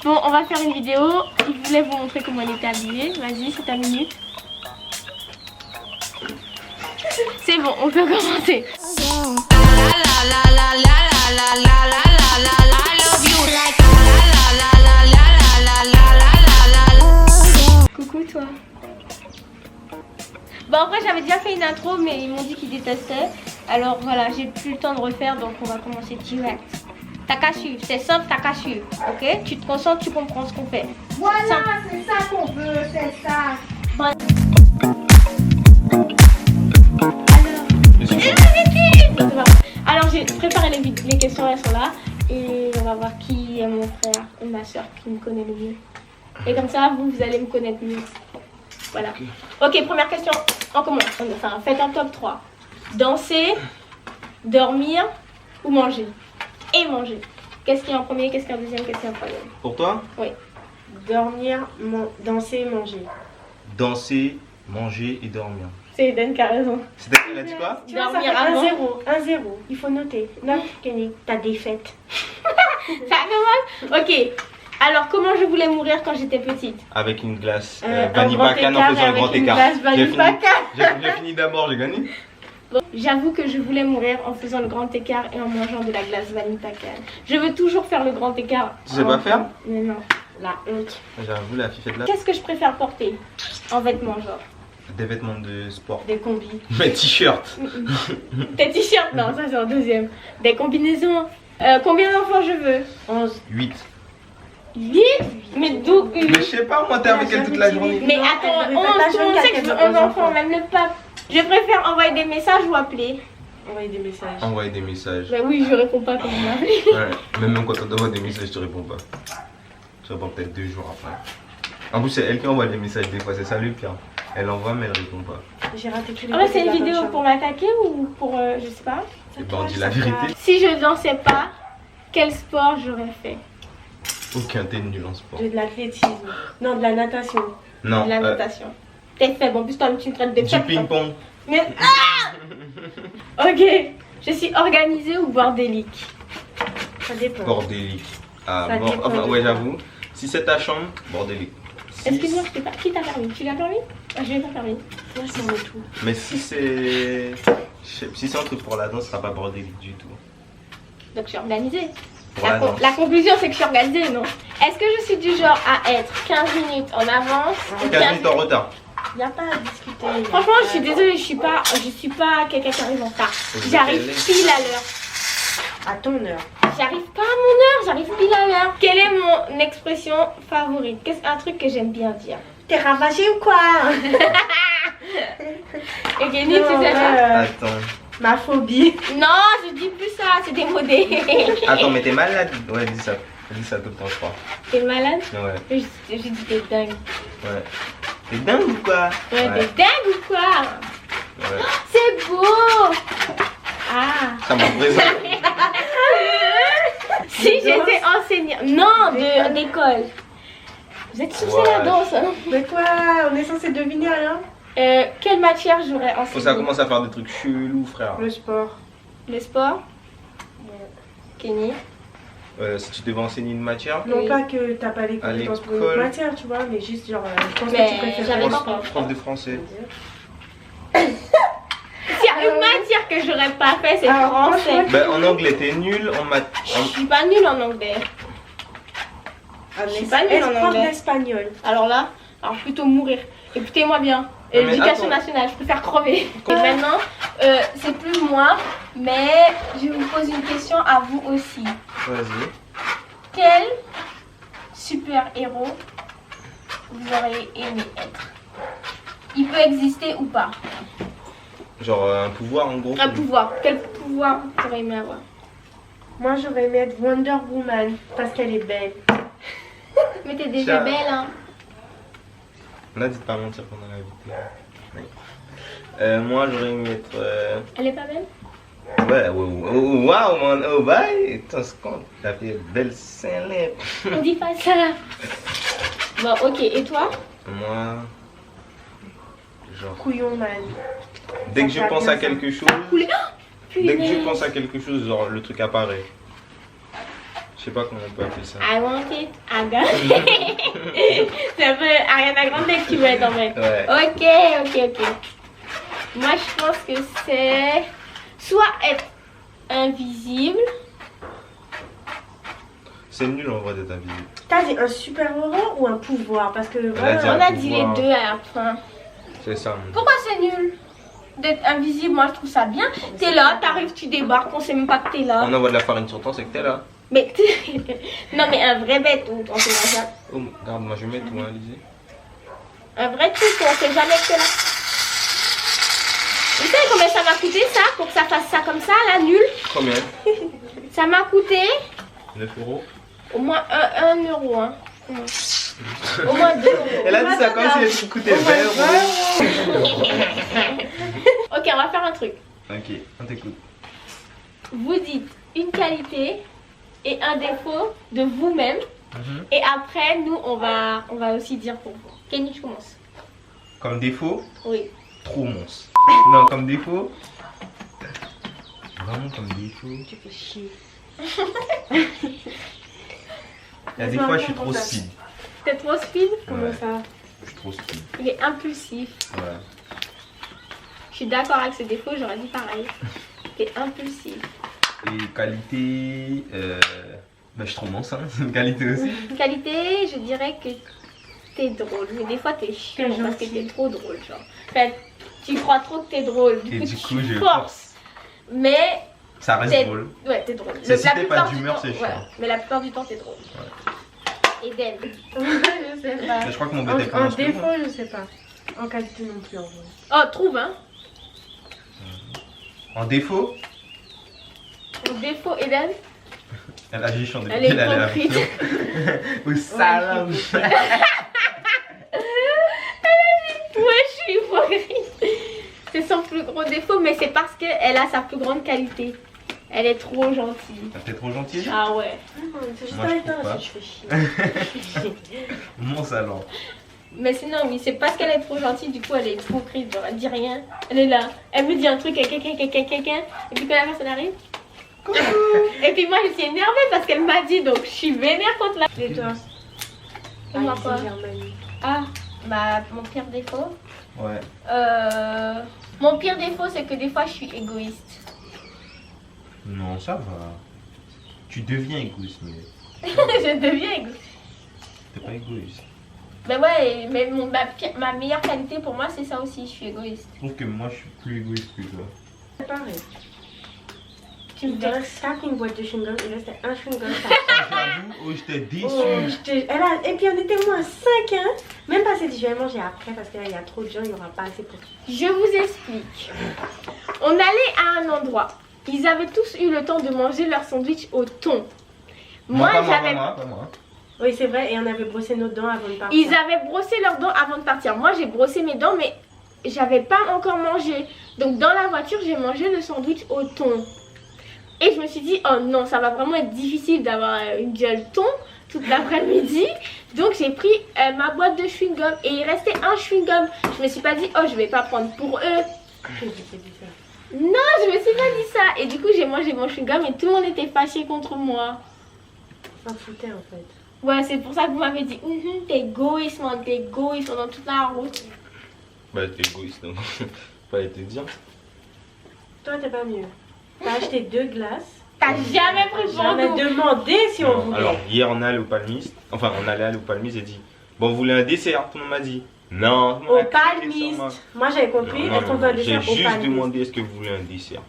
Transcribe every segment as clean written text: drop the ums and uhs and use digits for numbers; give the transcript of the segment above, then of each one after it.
Bon, on va faire une vidéo. Il voulait vous montrer comment elle était habillée. Vas-y, c'est ta minute. C'est bon, on peut commencer. Coucou toi. Bon, après j'avais déjà fait une intro, mais ils m'ont dit qu'ils détestaient. Alors voilà, j'ai plus le temps de refaire, donc on va commencer direct. T'as qu'à suivre, c'est simple, t'as qu'à suivre, ok? Tu te concentres, tu comprends ce qu'on fait. Voilà, c'est ça qu'on veut, c'est ça. Bon. Alors j'ai préparé les questions, elles sont là. Et on va voir qui est mon frère et ma soeur qui me connaît le mieux. Et comme ça, vous allez me connaître mieux. Voilà. Ok, première question. On commence. Enfin, faites un top 3. Danser, dormir ou manger? Et manger. Qu'est-ce qui est en premier, qu'est-ce qui est en deuxième, qu'est-ce qui est en troisième? Pour toi? Oui. Dormir, danser, manger. Danser, manger et dormir. C'est Eden qui a raison. Elle a dit quoi? Tu vois, ça Dormir fait avant. 1-0. 1-0. Il faut noter. Note, Kenny. Ta défaite. Ça fait mal? Ok. Alors, comment je voulais mourir quand j'étais petite? Avec une glace Un Vanille grand Bacane en écart faisant le avec grand une écart. glace Vanille J'ai Bacane. fini d'abord, j'ai gagné. Bon, j'avoue que je voulais mourir en faisant le grand écart et en mangeant de la glace vanille bacane. Je veux toujours faire le grand écart. Tu sais pas faire? Mais non, la honte. J'avoue, la fille fait de la... Qu'est-ce que je préfère porter en vêtements, genre? Des vêtements de sport. Des combis. Mes t-shirts. Des t-shirts? Non, ça c'est en deuxième. Des combinaisons. Combien d'enfants je veux? 11. 8. 8? Mais d'où Mais je sais pas, moi t'es avec elle toute la journée. Mais Non, attends, elle 11, devait pas tout le monde sait que je veux 11 enfants, même le pape. Je préfère envoyer des messages ou appeler. Envoyer des messages. Envoyer des messages. Bah oui, je réponds pas quand vous m'appelez. Ouais, même quand on t'envoie des messages, tu réponds pas. Tu réponds peut-être 2 jours après. En plus, c'est elle qui envoie des messages des fois, c'est ça le pire. Elle envoie, mais elle répond pas. J'ai raté tous les En vrai, c'est une vidéo pour m'attaquer ou pour, je sais pas. Et ben, on dit la vérité. Si je dansais pas, quel sport j'aurais fait? Aucun, t'es nul en sport. De l'athlétisme. Non, de la natation. Non, De la natation. T'es faible, en plus toi tu me traites de du faible. ping-pong. Mais ok, je suis organisée ou bordélique? Ça dépend. Bordélique. Ah, Ça dépend enfin, de ouais, quoi. j'avoue. Si c'est ta chambre, bordélique. Si- Excuse-moi, je t'ai pas. Qui t'a permis? Tu l'as permis? Ah, je l'ai pas permis. Moi, c'est mon tout. Mais si c'est. Si c'est un truc pour la danse, ce sera pas bordélique du tout. Donc je suis organisée. Pour la danse. La conclusion c'est que je suis organisée, non? Est-ce que je suis du genre à être 15 minutes en avance ou 15 minutes en retard. Il n'y a pas à discuter. Franchement, je suis désolée, je suis pas quelqu'un qui arrive en retard. J'arrive pile à l'heure. À ton heure. J'arrive pas à mon heure, j'arrive pile à l'heure. Quelle est mon expression favorite? Qu'est-ce un truc que j'aime bien dire? T'es ravagé ou quoi? Ok, Nick, c'est ça. Attends. Ma phobie. Non, je dis plus ça, c'est démodé. Attends, mais t'es malade? Ouais, dis ça. Dis ça tout le temps, je crois. T'es malade? Ouais. J'ai dit t'es dingue. Ouais. T'es dingue ou quoi? Ouais, t'es dingue ou quoi? Ouais. C'est beau! Ah! Ça m'a présent. Si j'étais enseignante. Non, d'école. Vous êtes sur Ouais. la danse, hein? Mais quoi? On est censé deviner rien? Quelle matière j'aurais Faut enseigné? ça commence à faire des trucs chelous, frère. Le sport. Le sport? Kenny? Si tu devais enseigner une matière, Non Oui. pas que t'as pas les À compétences pour une l'école. autre matière, tu vois, mais juste genre, je pense Mais que tu préfères j'avais le pas sport. prof de français. S'il y a une matière que j'aurais pas fait, c'est Alors, français. franchement, Ben, en anglais, t'es nul. En maths. Je suis pas nulle en anglais. Un Je suis pas nulle en prof anglais. d'espagnol. Alors là, plutôt mourir. Écoutez-moi bien. mais L'éducation attends. nationale, je préfère crever. Et maintenant, c'est plus moi, mais je vous pose une question à vous aussi. Vas-y. Quel super-héros vous auriez aimé être? Il peut exister ou pas? Genre un pouvoir en gros. Un pouvoir. Quel pouvoir tu aurais aimé avoir? Moi j'aurais aimé être Wonder Woman parce qu'elle est belle. Mais t'es déjà Ciao. belle, hein? On a dit de pas mentir pendant la vidéo. Moi j'aurais aimé être. Elle est pas belle? Ouais, waouh, man, oh bye! T'en se compte, t'as fait belle Saint-Lep. On dit pas ça. Bon, ok, et toi? Moi. Genre. Couillon man. Dès que Ça je va pense bien, à ça. quelque chose. Coulé. Dès que je pense à quelque chose, genre le truc apparaît. Je Je sais pas comment on peut appeler ça. I want it, I got it. C'est un peu Ariana Grande que tu veux être en fait. Ouais. Ok. Moi je pense que c'est soit être invisible. C'est nul en vrai d'être invisible. T'as dit un super-héros ou un pouvoir? Parce que a dit vraiment, On a dit les pouvoir. deux à la fin. C'est ça. Pourquoi c'est nul d'être invisible? Moi je trouve ça bien. T'es là, t'arrives, tu débarques, on sait même pas que t'es là. On envoie de la farine sur toi, c'est que t'es là. Mais non mais un vrai bête, on sait pas ça. Oh, regarde, moi je vais mettre toi, Alizé. Un vrai truc, on sait jamais que t'es là. Vous savez combien ça m'a coûté ça pour que ça fasse ça comme ça là, nul? Combien? Ça m'a coûté 9 euros. au moins 1 euro. Hein. Au moins 2 euros. Elle a dit ça comme si elle coûtait 20 euros. Ok, on va faire un truc. Ok, on t'écoute. Vous dites une qualité et un défaut de vous-même. Et après, nous, on va aussi dire pour vous. Kenny, je commence. Comme défaut, Oui. trop monstre. Non, comme défaut. Vraiment comme défaut. tu fais chier. Il y a des fois je suis trop speed. T'es trop speed? Comment Ouais. ça? Je suis trop speed. Il est impulsif. Ouais. Je suis d'accord avec ce défaut, j'aurais dit pareil. T'es impulsif. Et qualité. Bah, je suis trop monstre, hein. C'est une qualité aussi. Qualité, je dirais que t'es drôle. Mais des fois, t'es chiant T'es parce que gentil. t'es trop drôle. Genre. Enfin, tu crois trop que t'es drôle. Et du coup, tu je forces. Mais Ça reste t'es drôle. Ouais, t'es drôle. C'est si La t'es plupart pas du d'humeur, temps- c'est chiant. voilà. Mais la plupart du temps, t'es drôle. Eden. Je sais pas. Mais je crois que mon bête est pas En masculin. défaut, je sais pas. En qualité non plus en vrai. Oh, trouve, hein. En défaut, Au défaut, Eden. elle agit chiant depuis Elle est qu'elle allait à la hypocrite. vision. Ou salam. Ouais, je suis hypocrite. C'est son plus gros défaut, mais c'est parce qu'elle a sa plus grande qualité. Elle est trop gentille. T'es trop gentil. Ah ouais. C'est juste Moi, je avec trouve toi pas. si je fais chier. Mon salon. Mais sinon, oui, c'est parce qu'elle est trop gentille, du coup, elle est hypocrite. Genre, elle dit rien. Elle est là. Elle me dit un truc à quelqu'un. Et puis quand la personne arrive. Et puis moi, je suis énervée parce qu'elle m'a dit, donc je suis vénère contre la. Et toi? Et moi, quoi? Germanie. Ah, bah, mon pire défaut. Ouais. Mon pire défaut, c'est que des fois, je suis égoïste. Non, ça va. Tu deviens égoïste, mais Je deviens égoïste. t'es pas égoïste. Ben ouais, mais ma meilleure qualité pour moi, c'est ça aussi, je suis égoïste. Je trouve que moi, je suis plus égoïste que toi. C'est pareil. Tu me Dans vexes. chaque boîte de chewing-gum, il restait un chewing-gum. J'avoue, j'étais déçu. Et puis on était au moins 5, hein. Même pas dit, je vais manger après parce qu'il y a trop de gens, il n'y aura pas assez pour tout. Je vous explique. On allait à un endroit. Ils avaient tous eu le temps de manger leur sandwich au thon. Moi, j'avais. Pas moi. Oui, c'est vrai, et on avait brossé nos dents avant de partir. Ils avaient brossé leurs dents avant de partir. Moi, j'ai brossé mes dents, mais j'avais pas encore mangé. Donc, dans la voiture, j'ai mangé le sandwich au thon. Et je me suis dit, oh non, ça va vraiment être difficile d'avoir une gueule thon toute l'après-midi. Donc, j'ai pris ma boîte de chewing-gum et il restait un chewing-gum. Je me suis pas dit, oh, je vais pas prendre pour eux. Je t'ai dit ça. Non, je me suis pas dit ça. Et du coup, j'ai mangé mon chewing-gum et tout le monde était fâché contre moi. S'en foutait en fait. Ouais, c'est pour ça que vous m'avez dit, t'es égoïste, man, t'es égoïste pendant toute la route. Bah, t'es égoïste, donc. Fallait te dire. Toi, t'es pas mieux. T'as acheté 2 glaces. T'as jamais pris pour J'en ai nous. demandé si on Non, voulait. alors, hier, on allait au Palmiste. Enfin, on allait aller au Palmiste et dit bon, vous voulez un dessert? Tout le monde m'a dit non. Tout le monde Au a crié sur moi. palmiste. Moi, j'avais compris. Non, Est-ce qu'on veut un j'ai dessert au juste palmiste? demandé est-ce que vous voulez un dessert.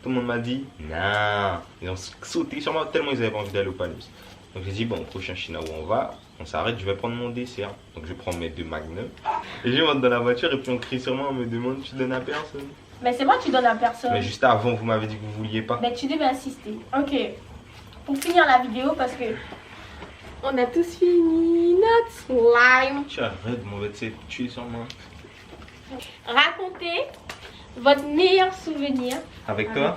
Tout le monde m'a dit non. Ils ont sauté sur moi tellement ils avaient pas envie d'aller au Palmiste. Donc j'ai dit bon, au prochain China où on va, on s'arrête, je vais prendre mon dessert. Donc je prends mes 2 Magnum. Et je monte dans la voiture et puis on crie sur moi, on me demande tu donnes à personne. Mais c'est moi, tu donnes à personne. Mais juste avant, vous m'avez dit que vous vouliez pas. Mais tu devais insister. Ok. Pour finir la vidéo, parce que on a tous fini notre slime. Tu arrêtes, mon bête, c'est tuer sur moi. Racontez votre meilleur souvenir Avec toi?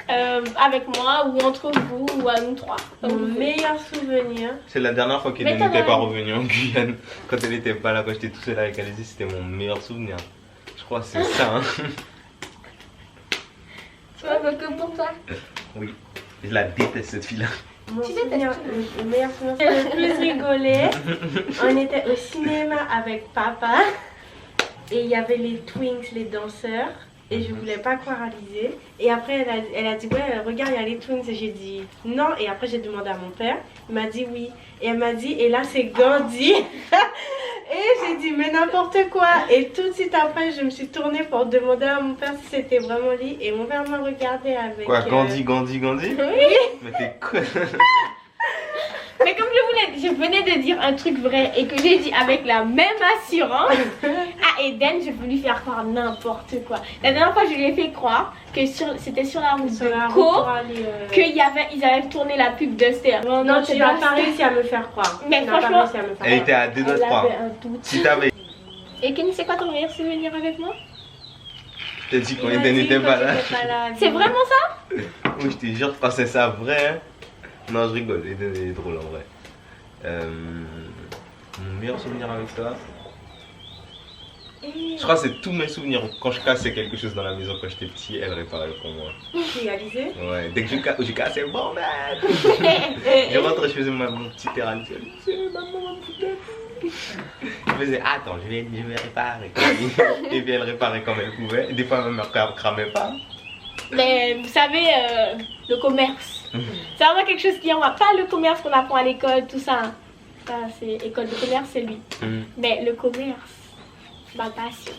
avec moi ou entre vous ou à nous trois. Mon meilleur souvenir. C'est la dernière fois qu'elle Mais n'était t'as pas raison. revenue en Guyane. Quand elle n'était pas là, quand j'étais tout seul avec Alizé, c'était mon meilleur souvenir. Je crois que c'est ça. Hein. Tu vois, que pour toi. Oui, je la déteste cette fille-là. Mon Tu souvenir, détestes le meilleur souvenir, c'est le plus rigolé. On était au cinéma avec papa et il y avait les Twinks, les danseurs. Et je voulais pas croire à Alizé. Et après, elle a dit, ouais, regarde, il y a les Twinks. Et j'ai dit non. Et après, j'ai demandé à mon père. Il m'a dit oui. Et elle m'a dit, et là, c'est Gandhi. Et j'ai dit, mais n'importe quoi. Et tout de suite après, je me suis tournée pour demander à mon père si c'était vraiment lui. Et mon père m'a regardé avec. Quoi, Gandhi? Oui. Mais t'es con. Mais comme je venais de dire un truc vrai et que j'ai dit avec la même assurance, à Eden, je peux lui faire croire n'importe quoi. La dernière fois, je lui ai fait croire que c'était sur la route Sur de la route Co, pour aller, qu'ils avaient tourné la pub d'Uster. Non, tu n'as pas réussi à me faire croire. Mais Tu n'as pas franchement, réussi à me faire Elle croire. était à 2 Elle notes 3. avait un doute. Si t'avais. Et Kenny, c'est quoi ton meilleur souvenir avec moi? T'as dit quand Il m'a Eden dit n'était quand pas là. j'étais pas là. C'est vraiment ça? Oui, je te jure, quand c'est ça vrai. Hein. Non, je rigole, Eden est drôle en vrai. Mon meilleur souvenir avec ça. Je crois que c'est tous mes souvenirs. Quand je cassais quelque chose dans la maison quand j'étais petit, elle réparait pour moi. Réalisé. Ouais, dès que je cassais, bon ben. Je rentre, je faisais mon petit terrain. Maman, je faisais, attends, je vais réparer. Et puis elle réparait comme elle pouvait. Et des fois, même elle cramait pas. Mais vous savez, le commerce. C'est vraiment quelque chose qui en va pas le commerce qu'on apprend à l'école, tout ça. Ça, c'est école de commerce, c'est lui. Mais le commerce, ma passion.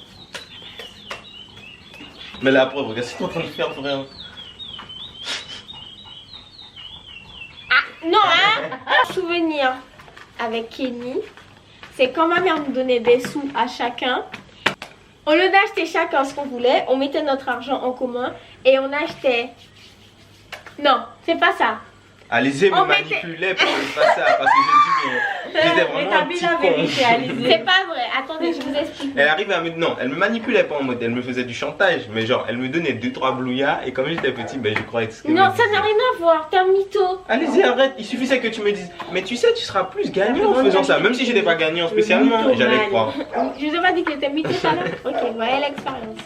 Mais la preuve, regarde ce que tu es en train de faire vraiment. Ah, non, hein? Un souvenir avec Kenny, c'est quand ma mère nous donnait des sous à chacun. Au lieu d'acheter chacun ce qu'on voulait, on mettait notre argent en commun et on achetait. Non, c'est pas ça. Alizé me On mettait- manipulait pour ne pas ça parce que j'ai dit mais j'étais Mais vraiment t'as un vu petit la con. vérité, Alizé. C'est pas vrai. Attendez, je vous explique. Elle arrivait à me non, elle me manipulait pas en mode, elle me faisait du chantage, mais genre elle me donnait 2-3 blouillards et comme j'étais petit, ben je croyais tout ce qu'elle me Non, ça disait. n'a rien à voir. T'es un mytho. Allez-y, arrête, il suffisait que tu me dises, mais tu sais, tu seras plus gagnant en faisant ça, même si j'étais pas gagnant spécialement, mythomane. j'allais croire. Je vous ai pas dit que t'étais mytho tout à l'heure. Ok, voilà l'expérience.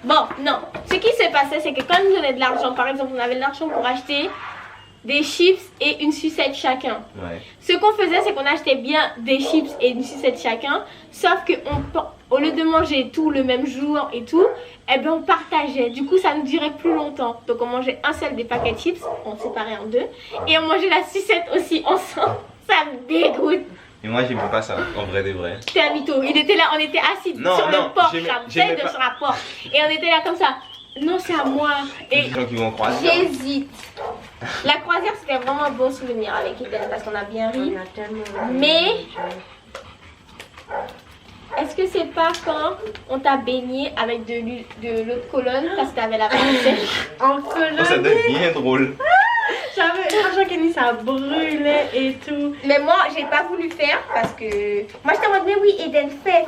Bon, non. Ce qui s'est passé, c'est que quand ils nous donnaient de l'argent, par exemple, on avait de l'argent pour acheter des chips et une sucette chacun. Ouais. Ce qu'on faisait, c'est qu'on achetait bien des chips et une sucette chacun, sauf que au lieu de manger tout le même jour et tout, eh ben on partageait. Du coup, ça nous durait plus longtemps. Donc on mangeait un seul des paquets de chips, on séparait en deux, et on mangeait la sucette aussi ensemble. Ça me dégoûte. Et moi j'aimais pas ça, en vrai des vrais. C'était un mytho. Il était là, on était assis Non, sur non, le porche, j'aimais pas. sur la porte, et on était là comme ça. Non, c'est à moi. Et Les gens qui vont croire. j'hésite. La croisière, c'était vraiment un bon souvenir avec Eden parce qu'on a bien ri. On a tellement. Mais est-ce que c'est pas quand on t'a baigné avec de l'eau de Cologne parce que t'avais la peau sèche? En Oh, ça Cologne. doit être bien drôle. Franchement, Kenny, ça brûlait et tout. Mais moi, j'ai pas voulu faire parce que moi j'étais en mode mais oui Eden, fais.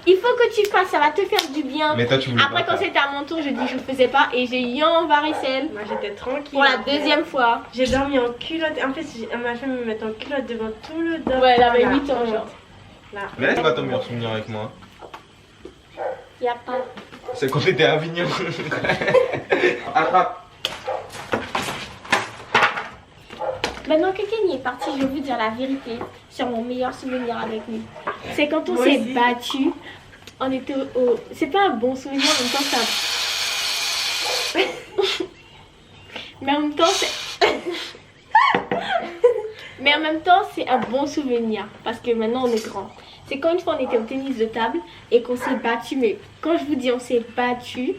Il faut que tu fasses, ça va te faire du bien. Mais toi tu voulais Après pas quand faire. c'était à mon tour, je dis je le faisais pas et j'ai yon varicelle Moi, j'étais tranquille. pour la deuxième fois. J'ai dormi en culotte. En fait, elle m'a fait me mettre en culotte devant tout le dortoir. Ouais, elle avait Là, 8 ans genre. Là. Mais là, c'est pas ton meilleur souvenir avec moi. Y a pas. C'est quand t'étais à Avignon. Attrape. Maintenant que Kenny est parti, je vais vous dire la vérité sur mon meilleur souvenir avec lui. C'est quand on Moi s'est aussi. battu. On était au. C'est pas un bon souvenir, en même temps c'est un. Mais en même temps c'est. Mais en même temps c'est un bon souvenir parce que maintenant on est grand. C'est quand une fois on était au tennis de table et qu'on s'est battu. Mais quand je vous dis on s'est battu,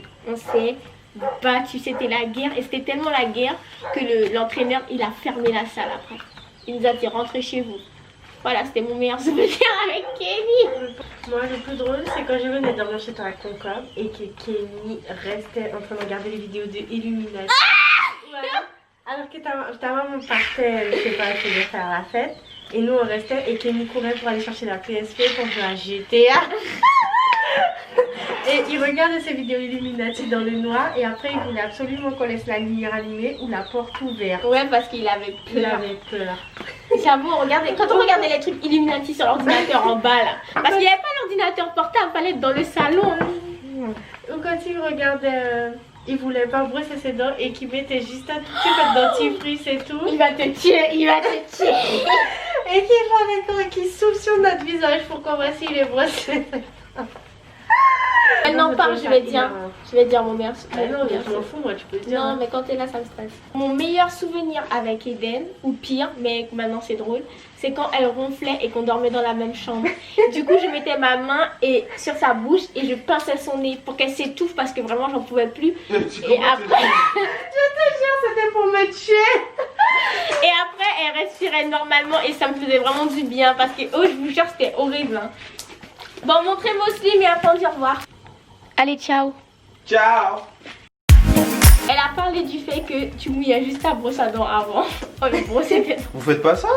c'était la guerre et c'était tellement la guerre que l'entraîneur il a fermé la salle après. Il nous a dit rentrez chez vous. Voilà, c'était mon meilleur souvenir avec Kenny. Moi, le plus drôle, c'est quand je venais dormir chez toi à Concorde et que Kenny restait en train de regarder les vidéos de Illuminati. Voilà. Alors que ta maman partait, je sais pas, elle faisait faire la fête. Et nous, on restait et Kenny courait pour aller chercher la PSP pour jouer à GTA. Et il regardait ces vidéos Illuminati dans le noir et après il voulait absolument qu'on laisse la lumière allumée ou la porte ouverte. Ouais, parce qu'il avait Il peur. avait peur. J'avoue, quand on regardait les trucs Illuminati sur l'ordinateur en bas là, parce qu'il n'y avait pas l'ordinateur portable, il fallait être dans le salon. Ou quand il regardait il voulait pas brosser ses dents et qu'il mettait juste un tout petit peu de dentifrice et tout. Il va te tuer, il va te tuer. Et qu'il souffle sur notre visage pour qu'on voit s'il est brossé. Elle n'en parle, je vais dire mon meilleur souvenir. Non, je m'en fous, moi, tu peux dire. Non, mais quand t'es là, ça me stresse. Mon meilleur souvenir avec Eden, ou pire, mais maintenant c'est drôle, c'est quand elle ronflait et qu'on dormait dans la même chambre. Du coup, je mettais ma main sur sa bouche et je pinçais son nez pour qu'elle s'étouffe parce que vraiment j'en pouvais plus. Et après, C'était pour me tuer. et après, elle respirait normalement et ça me faisait vraiment du bien parce que, oh, je vous jure, c'était horrible. Hein. Bon, montrez-moi Slim et après on dit au revoir. Allez, ciao. Ciao. Elle a parlé du fait que tu mouillais juste ta brosse à dents avant. Oh, le brosse était... Vous faites pas ça?